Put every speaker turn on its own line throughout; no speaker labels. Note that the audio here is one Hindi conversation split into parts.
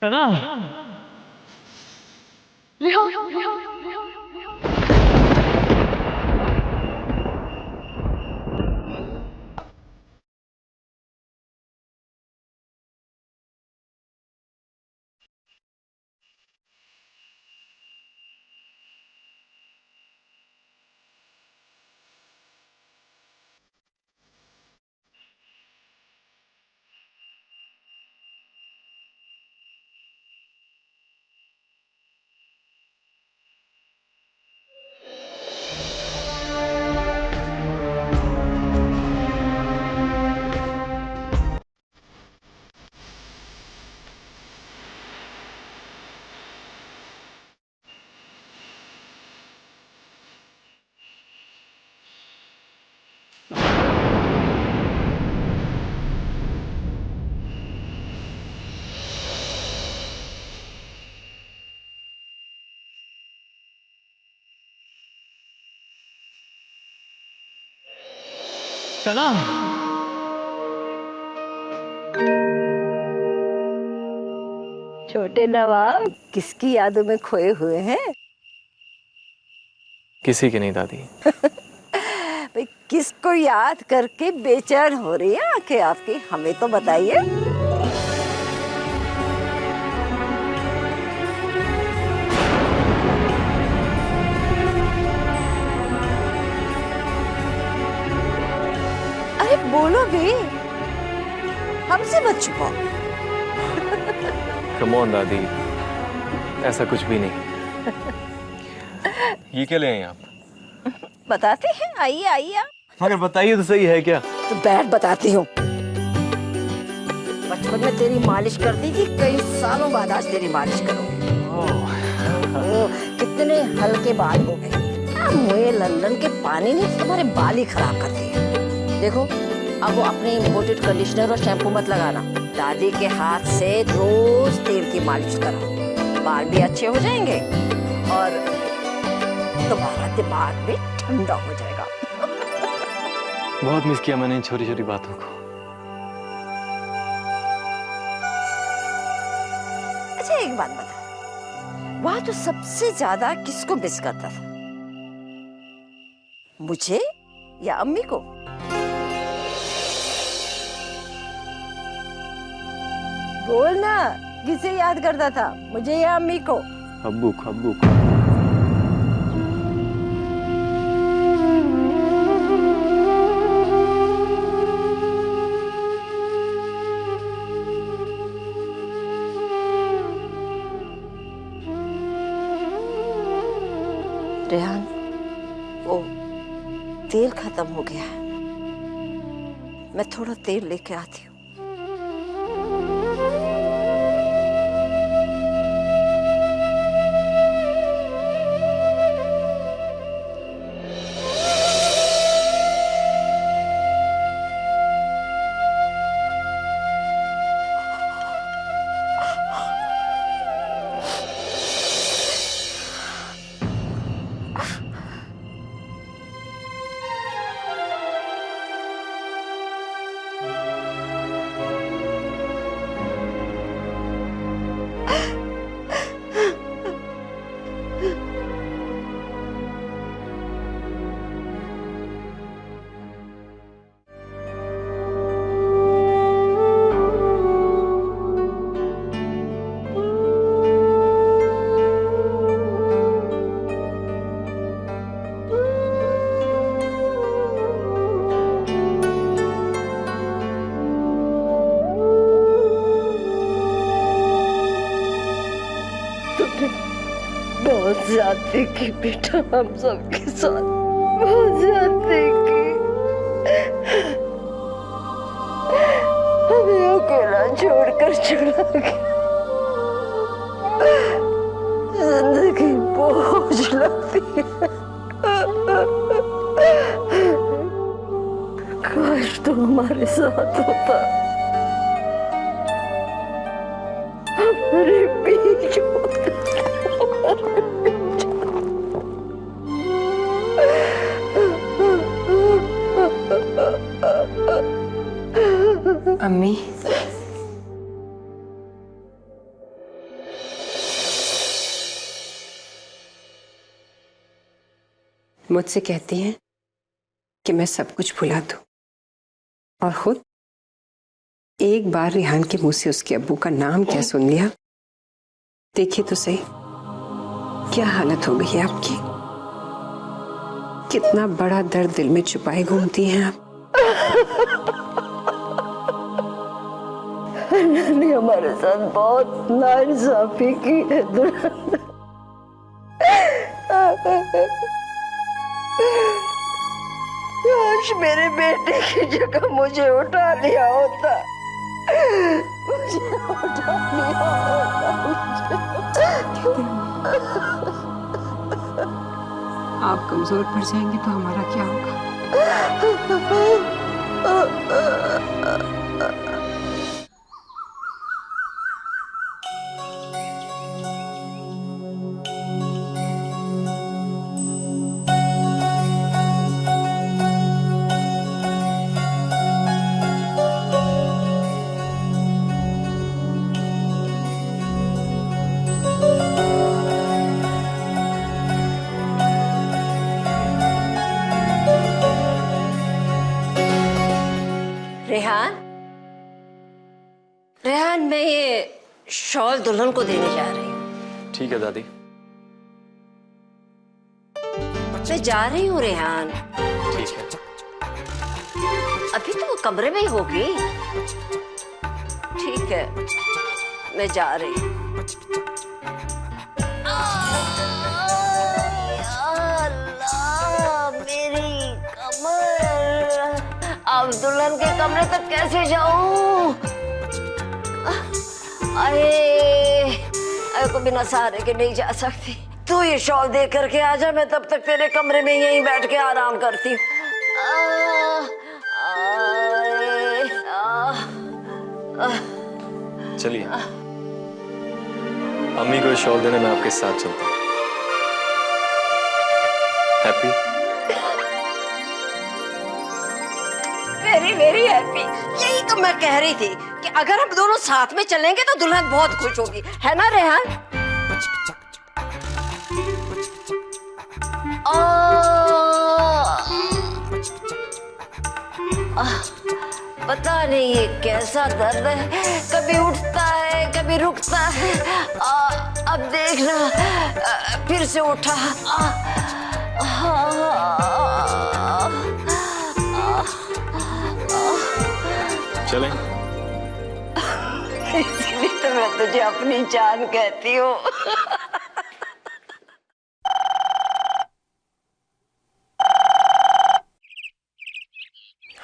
है ना? रिहा है ना?
छोटे नवाब किसकी यादों में खोए हुए हैं?
किसी की नहीं दादी।
भाई किसको याद करके बेचैन हो रही है आंखें आपकी, हमें तो बताइए। अरे बोलो भी, हमसे मत छुपाओ।
कम ऑन दादी, ऐसा कुछ भी नहीं। ये क्या ले आए आप?
बताते हैं, आइए आइए।
मगर बताइए तो सही, है क्या?
तो बैठ बताती हूँ। बचपन में तेरी मालिश करती थी, कई सालों बाद आज तेरी मालिश करूंगी। कितने हल्के बाल हो गए। मुझे लंदन के पानी ने तुम्हारे बाल ही खराब कर दिए। देखो अब वो अपने इम्पोर्टेड कंडीशनर और शैम्पू मत लगाना। दादी के हाथ से रोज तेल की मालिश करो, बाल भी अच्छे हो जाएंगे और तुम्हारा दिमाग भी ठंडा हो जाएगा।
बहुत मिस किया मैंने इन छोटी छोटी बातों को।
अच्छा एक बात बता, वहां तो सबसे ज्यादा किसको मिस करता था? मुझे या अम्मी को? बोल ना, किसे याद करता था, मुझे या अम्मी को?
अब्बू को, अब्बू को।
रेहान, वो तेल खत्म हो गया है, मैं थोड़ा तेल लेके आती हूँ। बहुत ज्यादती की बेटा, हम सबके साथ बहुत ज्यादती की। हमें अकेला छोड़कर चला गया। जिंदगी बोझ लगती है। काश तुम हमारे साथ होता, हमारे बीच होता।
अम्मी, मुझसे कहती हैं कि मैं सब कुछ भुला दूं, और खुद एक बार रेहान के मुंह से उसके अब्बू का नाम क्या सुन लिया। देखिए तो सही क्या हालत हो गई है आपकी। कितना बड़ा दर्द दिल में छुपाए घूमती हैं आप।
ने हमारे साथ बहुत नाइंसाफी की है दुल्हन। काश मेरे बेटे की जगह मुझे उठा लिया होता, मुझे उठा लिया होता।
आप कमजोर पड़ जाएंगे तो हमारा क्या होगा।
रेहान, रेहान, मैं ये शॉल दुल्हन को देने जा रही हूँ।
ठीक है दादी।
मैं जा रही हूँ रेहान।
ठीक है।
अभी तो वो कमरे में ही होगी। ठीक है, मैं जा रही हूँ। अल्लाह, मेरी कमर। अब दुल्हन के कमरे तक कैसे जाऊं? अरे को बिना सहारे के नहीं जा सकती। तू ये शॉल दे करके आ जा, मैं तब तक तेरे कमरे में यहीं बैठ के आराम करती हूँ।
चलिए, अम्मी को शॉल देने में आपके साथ चलता हूँ। हैप्पी?
Very very happy. यही तो मैं कह रही थी कि अगर हम दोनों साथ में चलेंगे तो दुल्हन बहुत खुश होगी, है ना रेहान? पता नहीं ये कैसा दर्द है, कभी उठता है कभी रुकता है। अब देखना, फिर से उठा।
चलें?
इसलिए तो मैं तुझे अपनी जान कहती हूँ।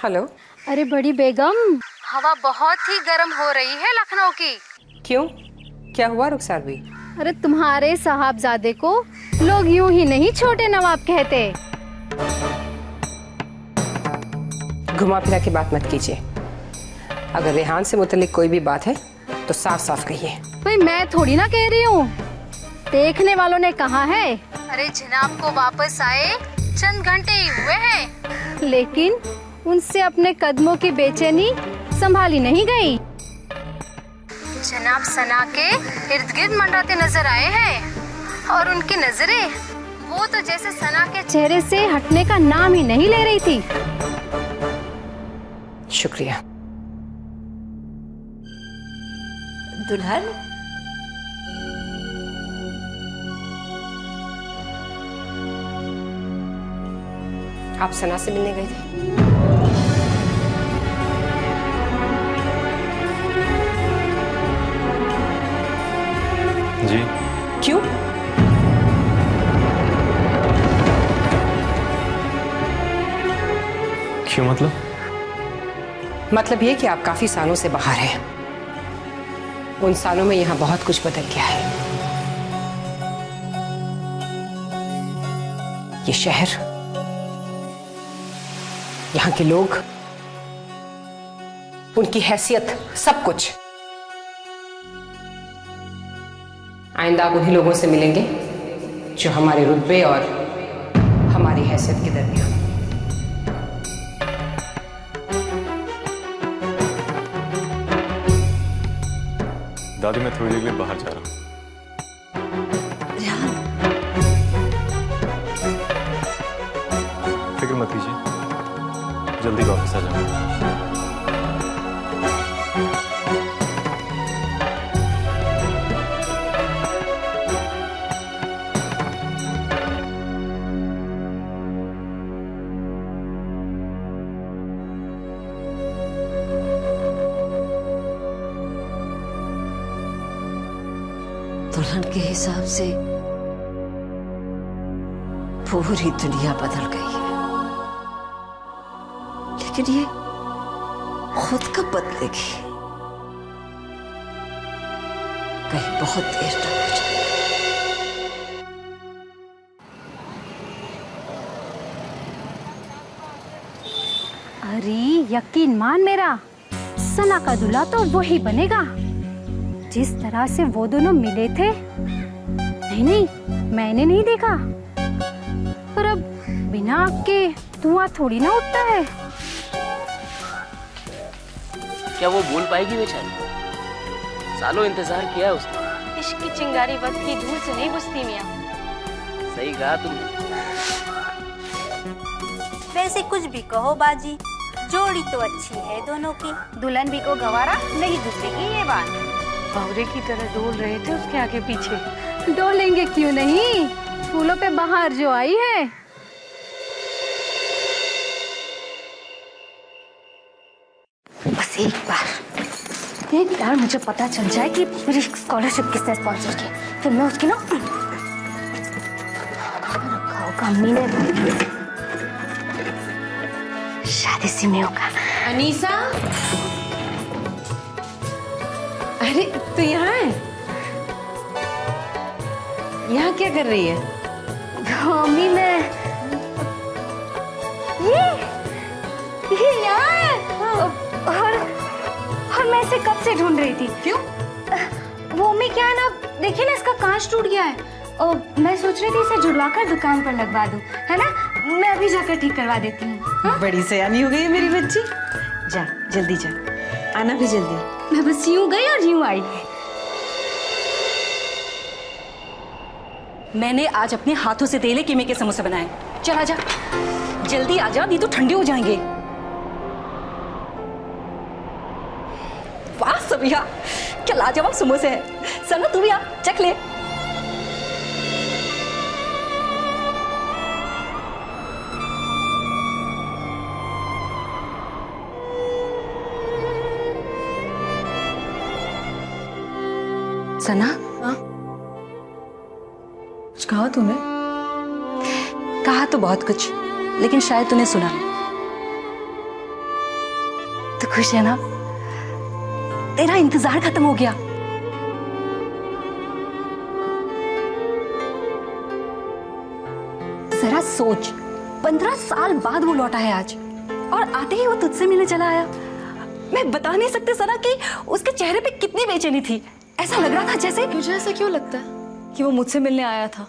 हेलो।
अरे बड़ी बेगम, हवा बहुत ही गर्म हो रही है लखनऊ की।
क्यों, क्या हुआ रुखसार भी?
अरे तुम्हारे साहबजादे को लोग यूं ही नहीं छोटे नवाब कहते।
घुमा फिरा के बात मत कीजिए। अगर रेहान से मुतल्लिक कोई भी बात है तो साफ साफ कहिए।
भाई मैं थोड़ी ना कह रही हूँ, देखने वालों ने कहा है। अरे जनाब को वापस आए चंद घंटे ही हुए हैं, लेकिन उनसे अपने कदमों की बेचैनी संभाली नहीं गई। जनाब सना के इर्द गिर्द मंडराते नजर आए हैं, और उनकी नजरें वो तो जैसे सना के चेहरे से हटने का नाम ही नहीं ले रही थी।
शुक्रिया।
दुल्हन,
आप सना से मिलने गए थे?
जी।
क्यों?
क्यों मतलब?
मतलब ये कि आप काफी सालों से बाहर हैं। उन सालों में यहाँ बहुत कुछ बदल गया है। ये शहर, यहाँ के लोग, उनकी हैसियत, सब कुछ। आइंदा आप उन्हीं लोगों से मिलेंगे जो हमारे रुतबे और हमारी हैसियत के दरमियान।
दादी, मैं थोड़ी देर के लिए बाहर जा रहा हूँ। मत कीजिए, जल्दी वापस आ जाऊंगा।
दुल्हन के हिसाब से पूरी दुनिया बदल गई है, लेकिन ये खुद कब बदलेगी? कहीं बहुत देर तक हो जाए।
अरे यकीन मान मेरा, सना का दूल्हा तो वही बनेगा जिस तरह से वो दोनों मिले थे। नहीं नहीं, मैंने नहीं देखा, पर अब बिना आग के धुआं थोड़ी ना उठता है।
क्या वो बोल पाएगी बेचारी? सालों इंतजार किया है उसने।
इश्क की चिंगारी वक्त की धूल से नहीं बुझती मियां।
सही कहा तुमने।
वैसे कुछ भी कहो बाजी, जोड़ी तो अच्छी है दोनों की। दुल्हन भी को गवारा नहीं गुजरेगी ये बात।
भंवरे की तरह डोल रहे थे उसके आगे पीछे।
डोलेंगे क्यों नहीं, फूलों पे बहार जो आई है।
बस एक बार मुझे पता चल जाए कि मेरी स्कॉलरशिप किसने स्पॉन्सर की, फिर मैं उसकी ना रखा होगा अम्मी ने। शादी से नहीं होगा।
अनीसा, अरे तू यहाँ है? यहाँ क्या कर रही है?
मम्मी मैं ये यहाँ है। और मैं इसे कब से ढूंढ रही थी।
क्यों?
वो मम्मी क्या है ना, देखिए ना इसका कांच टूट गया है और मैं सोच रही थी इसे जुड़वाकर दुकान पर लगवा दूं, है ना। मैं अभी जाकर ठीक करवा देती हूँ। हाँ?
बड़ी सयानी हो गई है मेरी बच्ची। जा जल्दी जा, आना भी जल्दी।
मैं बस यूं गई और यूं आई।
मैंने आज अपने हाथों से तेले कीमे के समोसे बनाए। चला जा, जल्दी आ जा, नहीं तो ठंडे हो जाएंगे। वाह सबिया, क्या लाजवाब समोसे हैं। सना तू भी आ, चख ले। सना,
कुछ कहा तूने?
कहा तो बहुत कुछ, लेकिन शायद तूने सुना नहीं। तो खुश है ना? तेरा इंतजार खत्म हो गया। जरा सोच, 15 साल बाद वो लौटा है आज, और आते ही वो तुझसे मिलने चला आया। मैं बता नहीं सकती सना कि उसके चेहरे पे कितनी बेचैनी थी। ऐसा लग रहा था जैसे।
तुझे ऐसा क्यों लगता है कि वो मुझसे मिलने आया था?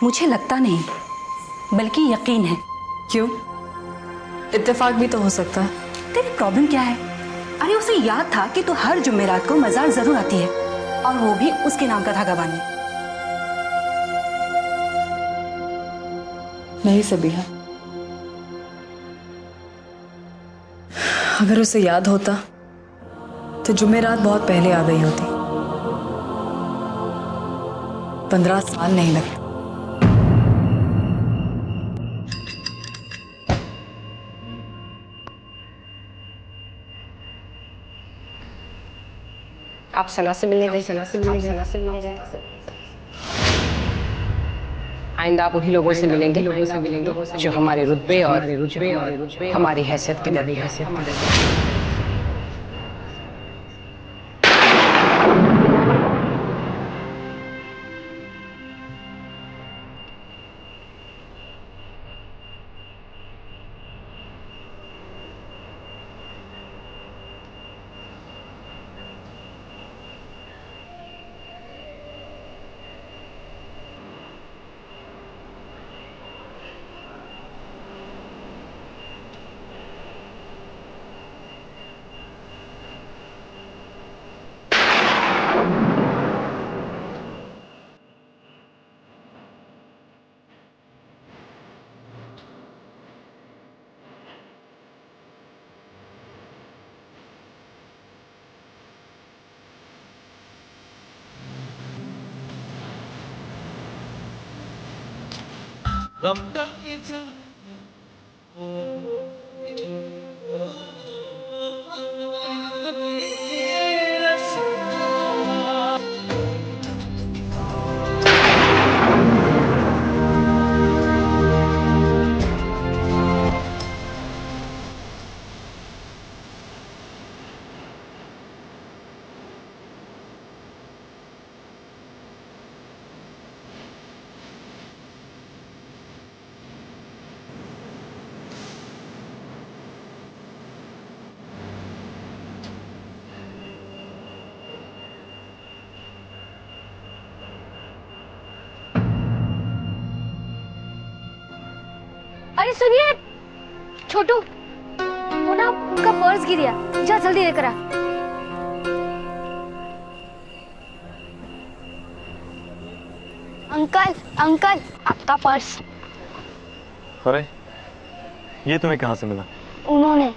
मुझे लगता नहीं, बल्कि यकीन है।
क्यों? इत्तेफाक भी तो हो सकता है।
तेरी प्रॉब्लम क्या है? अरे उसे याद था कि तू हर जुमेरात को मजार जरूर आती है, और वो भी उसके नाम का धागा बांधने।
नहीं सबिहा, अगर उसे याद होता तो जुमेरात बहुत पहले आ गई होती। 15 साल नहीं लगते।
आप सना से मिलने गए, सना से मिलने गए, से मिलने गए। आइंदा आप उन्हीं लोगों से मिलेंगे जो हमारे रुतबे और हमारी हैसियत के दर्जे हैं।
अरे सुनिए छोटू, वो ना उनका पर्स गिर गया, जा जल्दी लेकर आ। अंकल अंकल आपका पर्स।
अरे ये तुम्हें कहाँ से मिला?
उन्होंने